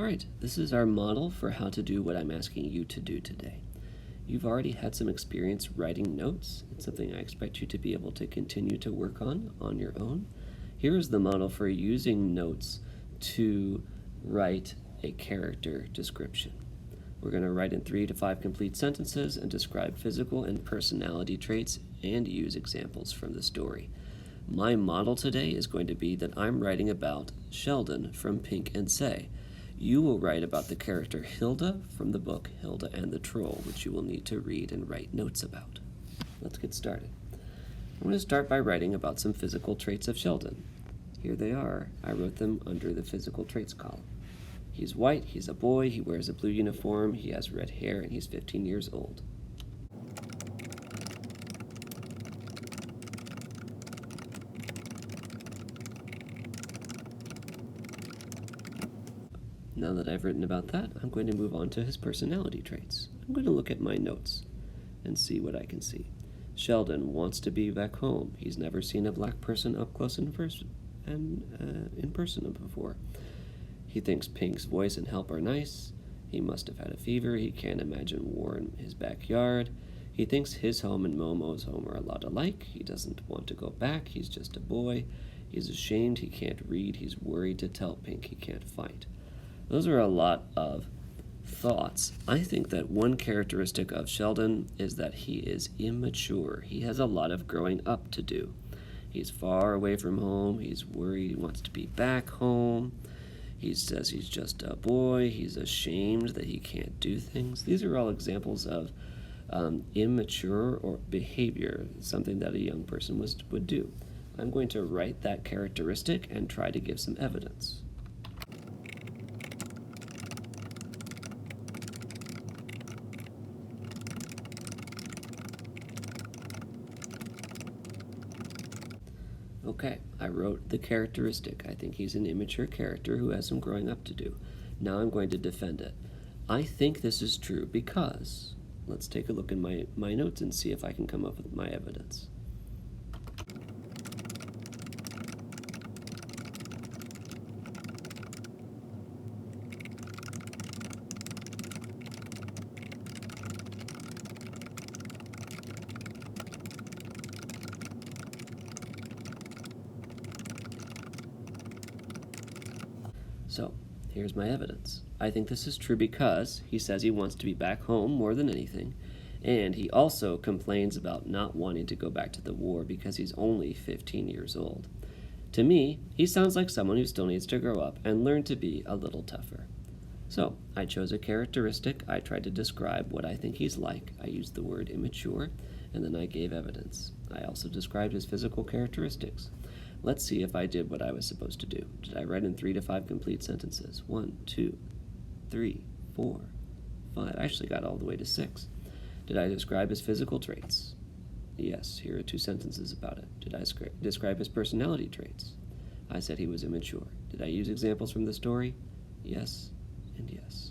Alright, this is our model for how to do what I'm asking you to do today. You've already had some experience writing notes. It's something I expect you to be able to continue to work on your own. Here is the model for using notes to write a character description. We're going to write in 3 to 5 complete sentences and describe physical and personality traits and use examples from the story. My model today is going to be that I'm writing about Sheldon from Pink and Say. You will write about the character Hilda from the book Hilda and the Troll, which you will need to read and write notes about. Let's get started. I'm going to start by writing about some physical traits of Sheldon. Here they are. I wrote them under the physical traits column. He's white, he's a boy, he wears a blue uniform, he has red hair, and he's 15 years old. Now that I've written about that, I'm going to move on to his personality traits. I'm going to look at my notes and see what I can see. Sheldon wants to be back home. He's never seen a black person up close in person before. He thinks Pink's voice and help are nice. He must have had a fever. He can't imagine war in his backyard. He thinks his home and Momo's home are a lot alike. He doesn't want to go back. He's just a boy. He's ashamed. He can't read. He's worried to tell Pink he can't fight. Those are a lot of thoughts. I think that one characteristic of Sheldon is that he is immature. He has a lot of growing up to do. He's far away from home. He's worried. He wants to be back home. He says he's just a boy. He's ashamed that he can't do things. These are all examples of immature or behavior, something that a young person would do. I'm going to write that characteristic and try to give some evidence. Okay, I wrote the characteristic. I think he's an immature character who has some growing up to do. Now I'm going to defend it. I think this is true because, let's take a look in my notes and see if I can come up with my evidence. So, here's my evidence. I think this is true because he says he wants to be back home more than anything, and he also complains about not wanting to go back to the war because he's only 15 years old. To me, he sounds like someone who still needs to grow up and learn to be a little tougher. So, I chose a characteristic. I tried to describe what I think he's like. I used the word immature, and then I gave evidence. I also described his physical characteristics. Let's see if I did what I was supposed to do. Did I write in 3 to 5 complete sentences? 1, 2, 3, 4, 5. I actually got all the way to 6. Did I describe his physical traits? Yes, here are 2 sentences about it. Did I describe his personality traits? I said he was immature. Did I use examples from the story? Yes, and yes.